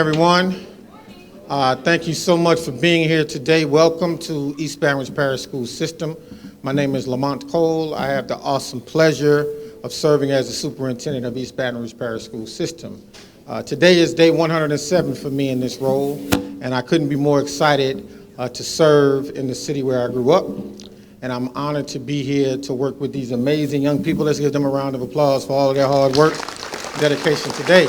Everyone, thank you so much for being here today. Welcome to East Baton Rouge Parish School System. My name is Lamont Cole. I have the awesome pleasure of serving as the superintendent of East Baton Rouge Parish School System. Today is day 107 for me in this role, and I couldn't be more excited to serve in the city where I grew up. And I'm honored to be here to work with these amazing young people. Let's give them a round of applause for all of their hard work and dedication today.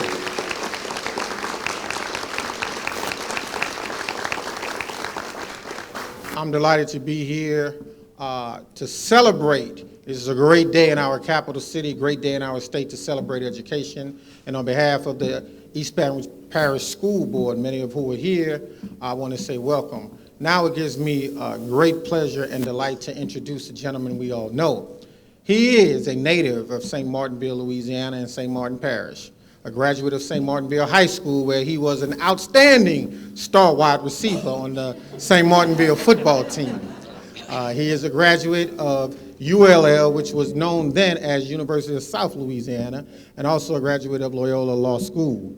I'm delighted to be here to celebrate. This is a great day in our capital city, great day in our state to celebrate education. And on behalf of the East Baton Rouge Parish School Board, many of who are here, I want to say welcome. Now it gives me great pleasure and delight to introduce a gentleman we all know. He is a native of St. Martinville, Louisiana, and St. Martin Parish, a graduate of St. Martinville High School, where he was an outstanding star wide receiver on the St. Martinville football team. He is a graduate of ULL, which was known then as University of South Louisiana, and also a graduate of Loyola Law School.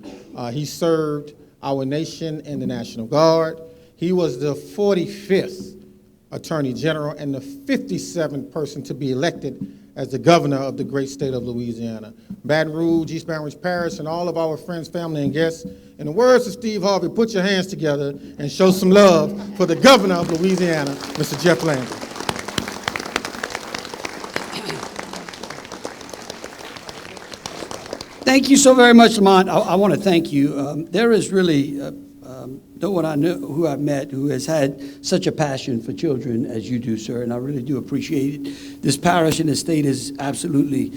He served our nation in the National Guard. He was the 45th Attorney General and the 57th person to be elected as the governor of the great state of Louisiana. Baton Rouge, East Baton Rouge Parish, and all of our friends, family, and guests, in the words of Steve Harvey, put your hands together and show some love for the governor of Louisiana, Mr. Jeff Landry. Thank you so very much, Lamont. I want to thank you. There is really no one I know who I've met who has had such a passion for children as you do, sir, and I really do appreciate it. This parish and the state is absolutely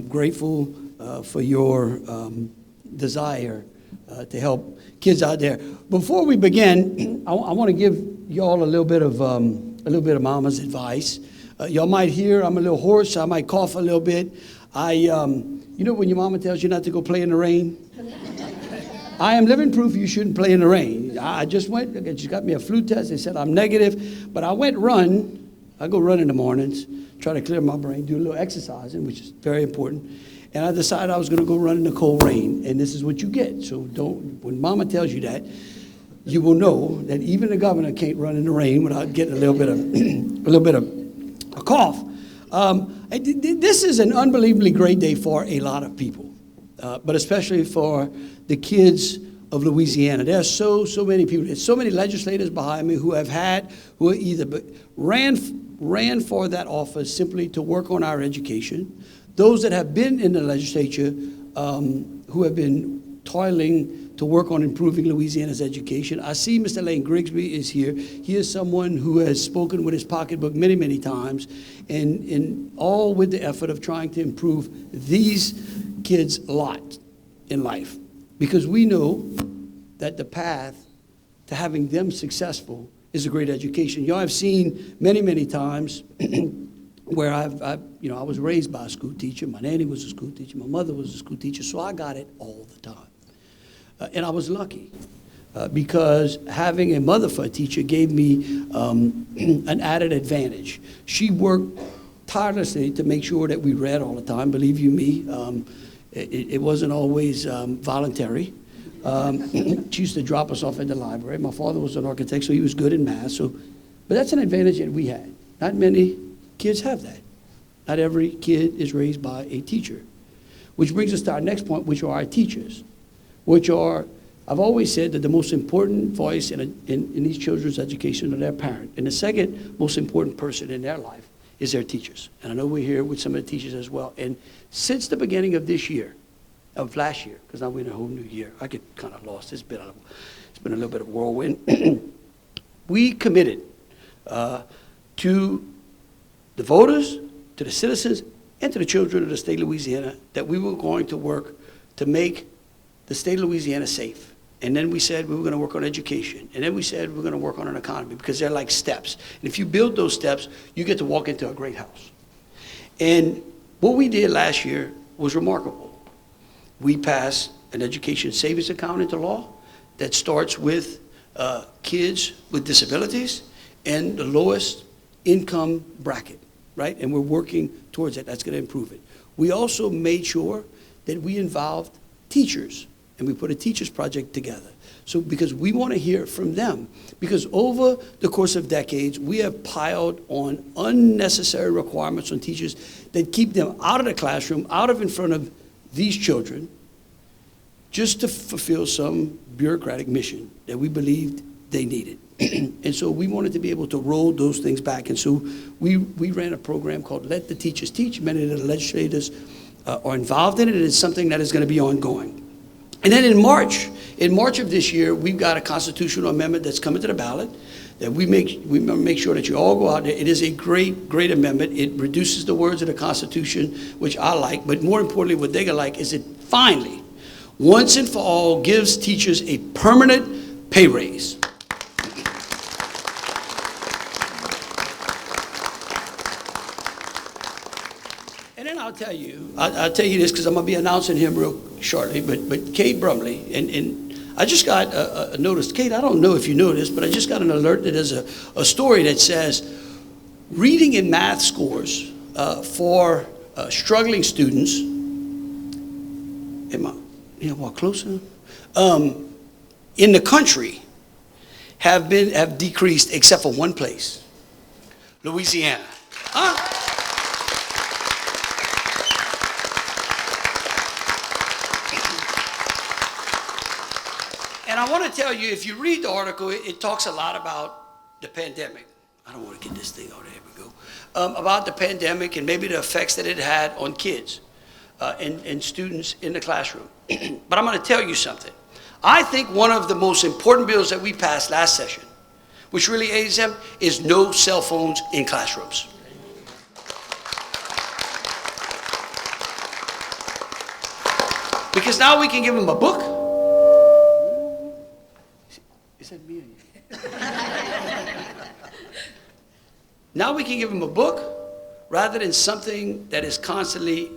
grateful for your desire to help kids out there. Before we begin, I want to give y'all a little bit of Mama's advice. Y'all might hear I'm a little hoarse. I might cough a little bit. You know when your mama tells you not to go play in the rain? I am living proof you shouldn't play in the rain. I just got me a flu test. They said I'm negative, but I went run. I go run in the mornings, try to clear my brain, do a little exercising, which is very important. And I decided I was going to go run in the cold rain, and this is what you get. So when Mama tells you that, you will know that even the governor can't run in the rain without getting a little bit of a cough. This is an unbelievably great day for a lot of people, but especially for the kids of Louisiana. There are so many people. There's so many legislators behind me who either ran for that office simply to work on our education, those that have been in the legislature who have been toiling to work on improving Louisiana's education. I see Mr. Lane Grigsby is here. He is someone who has spoken with his pocketbook many, many times, and all with the effort of trying to improve these kids' lot in life. Because we know that the path to having them successful is a great education. Y'all have seen many, many times where I was raised by a school teacher. My nanny was a school teacher. My mother was a school teacher. So I got it all the time. And I was lucky because having a mother for a teacher gave me an added advantage. She worked tirelessly to make sure that we read all the time. Believe you me, it wasn't always voluntary. She used to drop us off at the library. My father was an architect, so he was good in math. But that's an advantage that we had. Not many kids have that. Not every kid is raised by a teacher. Which brings us to our next point, which are our teachers. I've always said that the most important voice in these children's education are their parent. And the second most important person in their life is their teachers. And I know we're here with some of the teachers as well. And since the beginning of last year, because now we're in a whole new year, I get kind of lost. It's been a little bit of whirlwind. We committed to the voters, to the citizens, and to the children of the state of Louisiana that we were going to work to make the state of Louisiana safe. And then we said we were going to work on education. And then we said we were going to work on an economy because they're like steps. And if you build those steps, you get to walk into a great house. And what we did last year was remarkable. We passed an education savings account into law that starts with kids with disabilities and the lowest income bracket, right? And we're working towards that. That's going to improve it. We also made sure that we involved teachers and we put a teachers project together. So because we want to hear from them. Because over the course of decades, we have piled on unnecessary requirements on teachers that keep them out of the classroom, out of in front of these children, just to fulfill some bureaucratic mission that we believed they needed. And so we wanted to be able to roll those things back. And so we ran a program called Let the Teachers Teach. Many of the legislators are involved in it, and it's something that is going to be ongoing. And then in March of this year, we've got a constitutional amendment that's coming to the ballot that we make sure that you all go out there. It is a great, great amendment. It reduces the words of the Constitution, which I like, but more importantly, what they're gonna like is it finally, once and for all, gives teachers a permanent pay raise. And then I'll tell you this because I'm going to be announcing him real shortly, but Cade Brumley, and I just got a notice. Cade, I don't know if you know this, but I just got an alert that there's a story that says reading and math scores for struggling students, walk closer, in the country have decreased except for one place, Louisiana. Huh? And I want to tell you, if you read the article, it talks a lot about the pandemic. I don't want to get this thing out. There we go. About the pandemic and maybe the effects that it had on kids and students in the classroom. But I'm going to tell you something. I think one of the most important bills that we passed last session, which really aids them, is no cell phones in classrooms. Because now we can give them a book. Is that me? Now we can give them a book rather than something that is constantly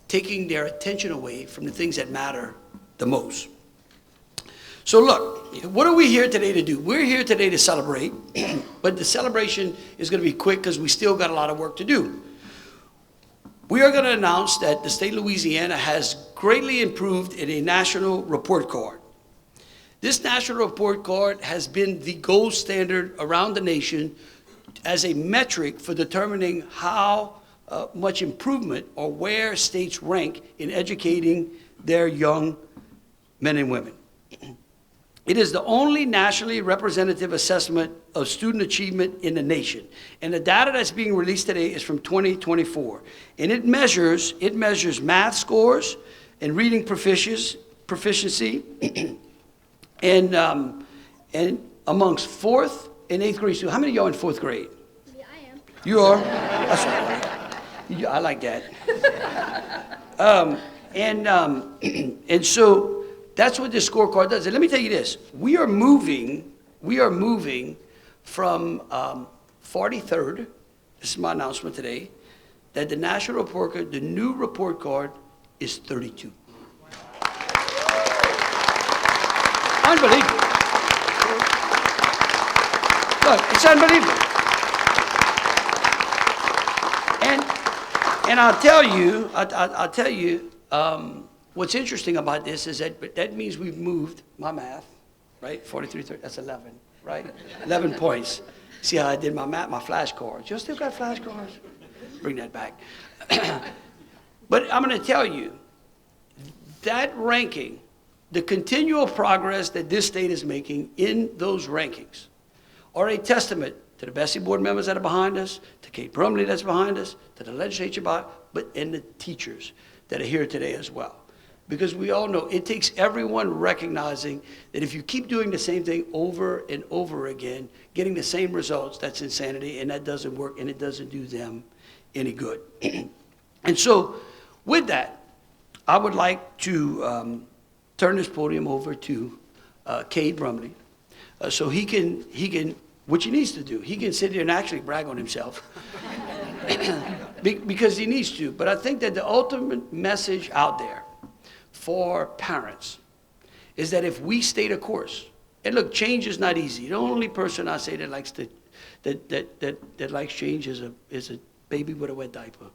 taking their attention away from the things that matter the most. So look, what are we here today to do? We're here today to celebrate, but the celebration is going to be quick because we still got a lot of work to do. We are going to announce that the state of Louisiana has greatly improved in a national report card. This national report card has been the gold standard around the nation as a metric for determining how much improvement or where states rank in educating their young men and women. It is the only nationally representative assessment of student achievement in the nation. And the data that's being released today is from 2024. And it measures math scores and reading proficiency and amongst 4th and 8th grade students. How many of y'all in 4th grade? Yeah, I am. You are? That's right. I like that. And so that's what this scorecard does. And let me tell you this. We are moving from 43rd, this is my announcement today, that the national report card, the new report card is 32. Unbelievable. Look, it's unbelievable. And I'll tell you, what's interesting about this is that means we've moved my math, right? 43, 30, that's 11, right? 11 points. See how I did my math, my flashcards. You still got flashcards? Bring that back. But I'm going to tell you, that ranking, the continual progress that this state is making in those rankings are a testament to the Bessie board members that are behind us, to Cade Brumley that's behind us, to the legislature, and the teachers that are here today as well. Because we all know it takes everyone recognizing that if you keep doing the same thing over and over again, getting the same results, that's insanity, and that doesn't work, and it doesn't do them any good. And so with that, I would like to turn this podium over to Cade Brumley, so he can, which he needs to do, he can sit here and actually brag on himself, because he needs to. But I think that the ultimate message out there for parents is that if we stay the course, and look, change is not easy. The only person I say that likes that likes change is a baby with a wet diaper.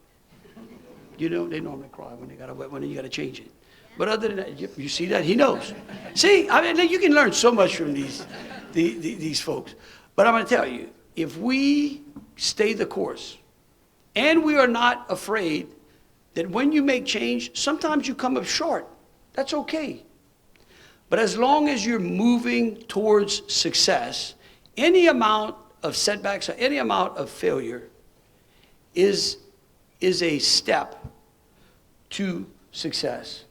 You know, they normally cry when they got a wet one and you got to change it. But other than that, you see that? He knows. See, I mean, you can learn so much from these folks. But I'm going to tell you, if we stay the course, and we are not afraid that when you make change, sometimes you come up short. That's okay. But as long as you're moving towards success, any amount of setbacks or any amount of failure is a step to success.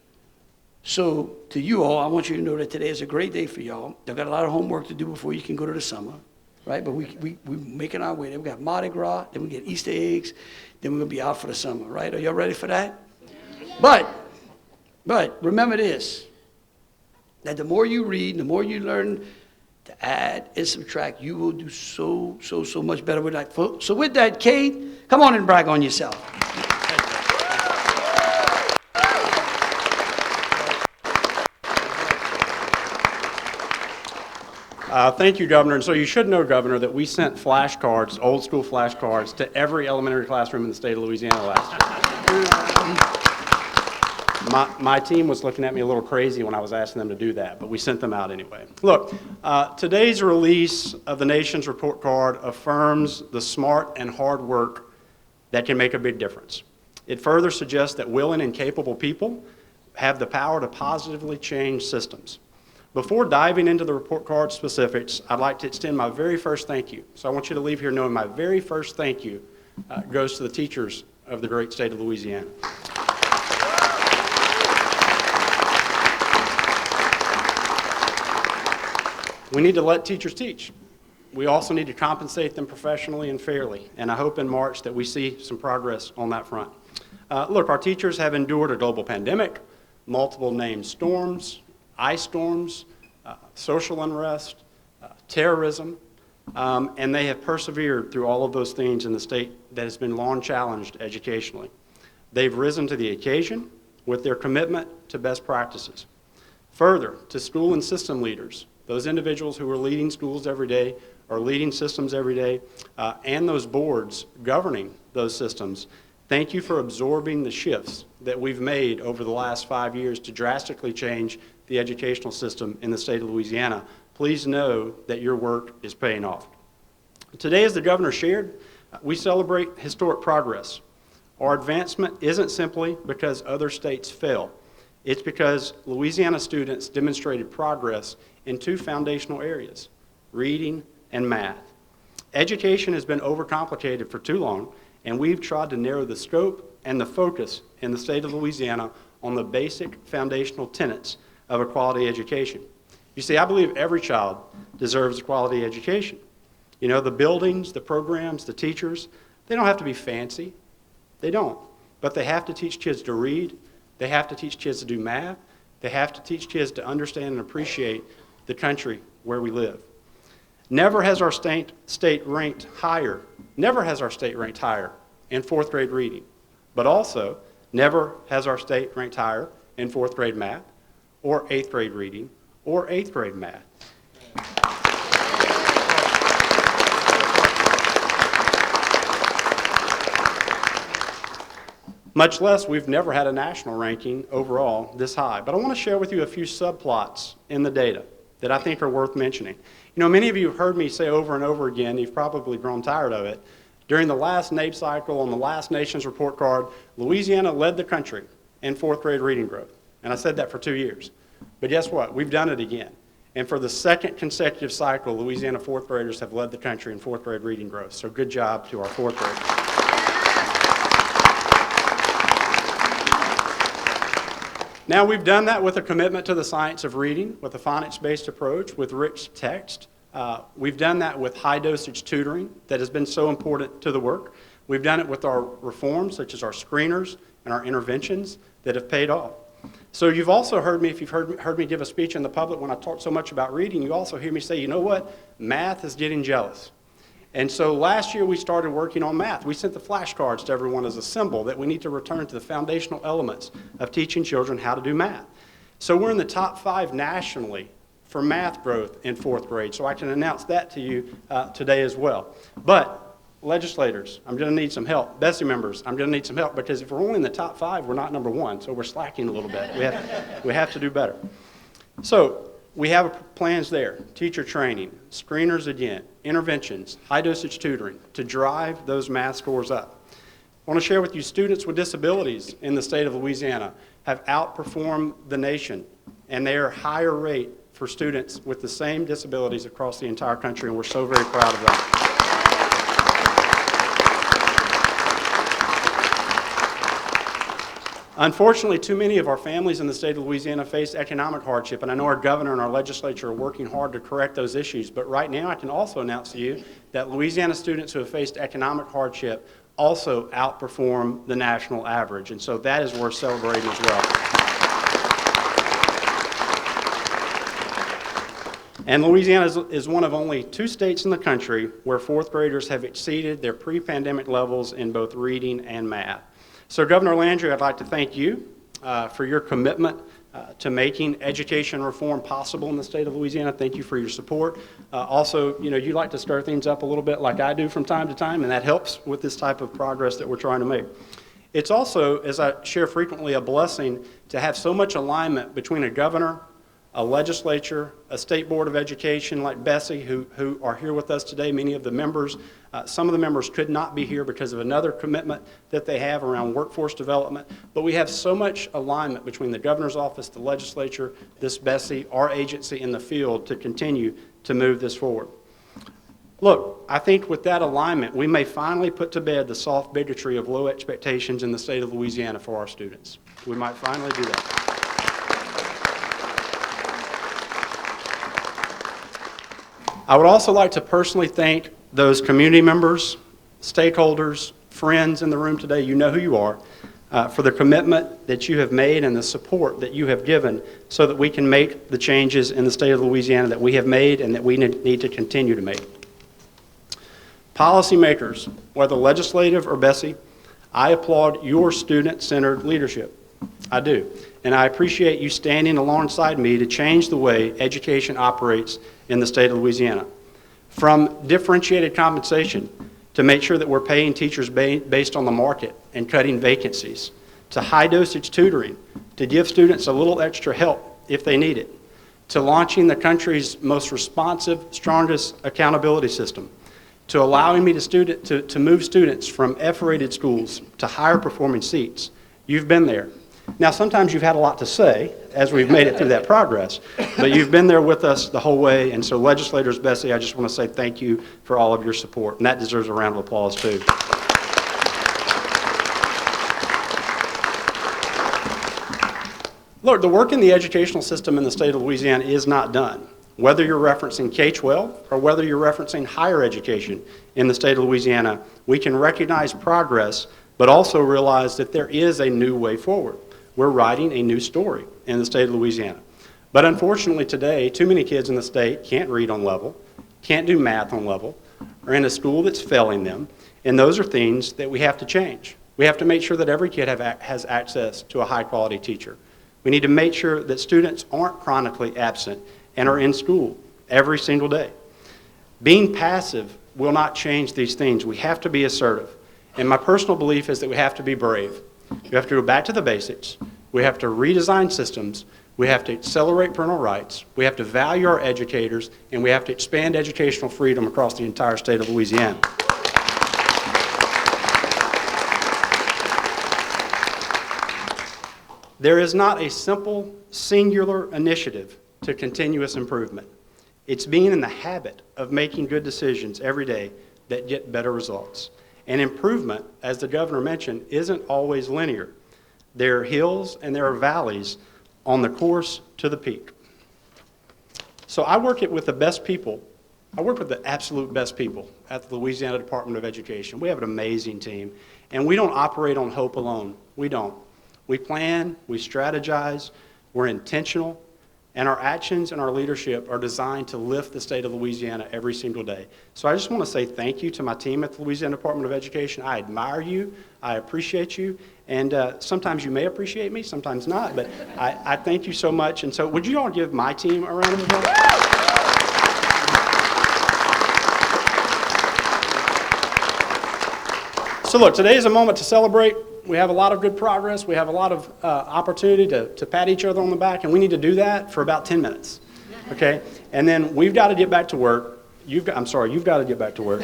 So to you all, I want you to know that today is a great day for y'all. You've got a lot of homework to do before you can go to the summer, right? But we're making our way. Then we got Mardi Gras, then we get Easter eggs, then we're going to be out for the summer, right? Are y'all ready for that? But remember this, that the more you read, the more you learn to add and subtract, you will do so much better with that. So with that, Cade, come on and brag on yourself. Thank you, Governor. And so you should know, Governor, that we sent flashcards, old school flashcards, to every elementary classroom in the state of Louisiana last year. My team was looking at me a little crazy when I was asking them to do that, but we sent them out anyway. Look, today's release of the nation's report card affirms the smart and hard work that can make a big difference. It further suggests that willing and capable people have the power to positively change systems. Before diving into the report card specifics, I'd like to extend my very first thank you. So I want you to leave here knowing my very first thank you goes to the teachers of the great state of Louisiana. We need to let teachers teach. We also need to compensate them professionally and fairly, and I hope in March that we see some progress on that front. Look, our teachers have endured a global pandemic, multiple named storms, ice storms, social unrest, terrorism, and they have persevered through all of those things in the state that has been long challenged educationally. They've risen to the occasion with their commitment to best practices. Further, to school and system leaders, those individuals who are leading schools every day or leading systems every day, and those boards governing those systems, thank you for absorbing the shifts that we've made over the last 5 years to drastically change the educational system in the state of Louisiana. Please know that your work is paying off. Today, as the governor shared, we celebrate historic progress. Our advancement isn't simply because other states fail. It's because Louisiana students demonstrated progress in two foundational areas, reading and math. Education has been overcomplicated for too long, and we've tried to narrow the scope and the focus in the state of Louisiana on the basic foundational tenets of a quality education. You see, I believe every child deserves a quality education. You know, the buildings, the programs, the teachers, they don't have to be fancy. They don't. But they have to teach kids to read. They have to teach kids to do math. They have to teach kids to understand and appreciate the country where we live. Never has our state ranked higher in fourth grade reading. But also, never has our state ranked higher in fourth grade math, or eighth grade reading, or eighth grade math. Much less, we've never had a national ranking overall this high. But I want to share with you a few subplots in the data that I think are worth mentioning. You know, many of you have heard me say over and over again, you've probably grown tired of it, during the last NAEP cycle on the last nation's report card, Louisiana led the country in fourth grade reading growth. And I said that for 2 years. But guess what? We've done it again. And for the second consecutive cycle, Louisiana fourth graders have led the country in fourth grade reading growth. So good job to our fourth graders. Now, we've done that with a commitment to the science of reading, with a phonics-based approach, with rich text. We've done that with high-dosage tutoring that has been so important to the work. We've done it with our reforms, such as our screeners and our interventions that have paid off. So you've also heard me, if you've heard me give a speech in the public when I talked so much about reading, you also hear me say, you know what, math is getting jealous. And so last year we started working on math. We sent the flashcards to everyone as a symbol that we need to return to the foundational elements of teaching children how to do math. So we're in the top 5 nationally for math growth in fourth grade. So I can announce that to you today as well. But Legislators, I'm going to need some help. Bessie members, I'm going to need some help, because if we're only in the top 5, we're not number 1, so we're slacking a little bit. We have to do better. So we have plans there: teacher training, screeners again, interventions, high-dosage tutoring to drive those math scores up. I want to share with you, students with disabilities in the state of Louisiana have outperformed the nation, and they are higher rate for students with the same disabilities across the entire country, and we're so very proud of that. Unfortunately, too many of our families in the state of Louisiana face economic hardship, and I know our governor and our legislature are working hard to correct those issues, but right now I can also announce to you that Louisiana students who have faced economic hardship also outperform the national average, and so that is worth celebrating as well. And Louisiana is one of only 2 states in the country where 4th graders have exceeded their pre-pandemic levels in both reading and math. So Governor Landry, I'd like to thank you for your commitment to making education reform possible in the state of Louisiana. Thank you for your support. Also, you like to stir things up a little bit like I do from time to time, and that helps with this type of progress that we're trying to make. It's also, as I share frequently, a blessing to have so much alignment between a governor, a legislature, a state board of education like Bessie, who are here with us today. Many of the members, some of the members could not be here because of another commitment that they have around workforce development. But we have so much alignment between the governor's office, the legislature, this Bessie, our agency in the field to continue to move this forward. Look, I think with that alignment, we may finally put to bed the soft bigotry of low expectations in the state of Louisiana for our students. We might finally do that. I would also like to personally thank those community members, stakeholders, friends in the room today, you know who you are, for the commitment that you have made and the support that you have given so that we can make the changes in the state of Louisiana that we have made and that we need to continue to make. Policymakers, whether legislative or Bessie, I applaud your student-centered leadership. I do. And I appreciate you standing alongside me to change the way education operates in the state of Louisiana. From differentiated compensation to make sure that we're paying teachers based on the market and cutting vacancies, to high-dosage tutoring to give students a little extra help if they need it, to launching the country's most responsive, strongest accountability system, to allowing me to move students from F-rated schools to higher performing seats. You've been there. Now, sometimes you've had a lot to say as we've made it through that progress, but you've been there with us the whole way, and so legislators, Bessie, I just want to say thank you for all of your support, and that deserves a round of applause too. Look, the work in the educational system in the state of Louisiana is not done. Whether you're referencing K-12 or whether you're referencing higher education in the state of Louisiana, we can recognize progress, but also realize that there is a new way forward. We're writing a new story in the state of Louisiana. But unfortunately today, too many kids in the state can't read on level, can't do math on level, are in a school that's failing them, and those are things that we have to change. We have to make sure that every kid has access to a high-quality teacher. We need to make sure that students aren't chronically absent and are in school every single day. Being passive will not change these things. We have to be assertive. And my personal belief is that we have to be brave. We have to go back to the basics. We have to redesign systems. We have to accelerate parental rights. We have to value our educators, and we have to expand educational freedom across the entire state of Louisiana. There is not a simple, singular initiative to continuous improvement. It's being in the habit of making good decisions every day that get better results. And improvement, as the governor mentioned, isn't always linear. There are hills and there are valleys on the course to the peak. So I work with the best people. I work with the absolute best people at the Louisiana Department of Education. We have an amazing team, and we don't operate on hope alone. We don't. We plan, we strategize, we're intentional, and our actions and our leadership are designed to lift the state of Louisiana every single day. So I just want to say thank you to my team at the Louisiana Department of Education. I admire you, I appreciate you, and sometimes you may appreciate me, sometimes not, but I thank you so much. And so would you all give my team a round of applause? So look, today is a moment to celebrate. We have a lot of good progress. We have a lot of opportunity to pat each other on the back, and we need to do that for about 10 minutes, okay? And then we've got to get back to work. You've got to get back to work.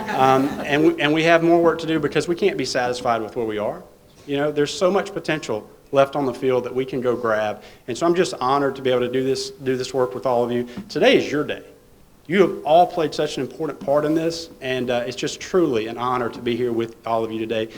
And we have more work to do because we can't be satisfied with where we are. You know, there's so much potential left on the field that we can go grab. And so I'm just honored to be able to do this work with all of you. Today is your day. You have all played such an important part in this, and it's just truly an honor to be here with all of you today.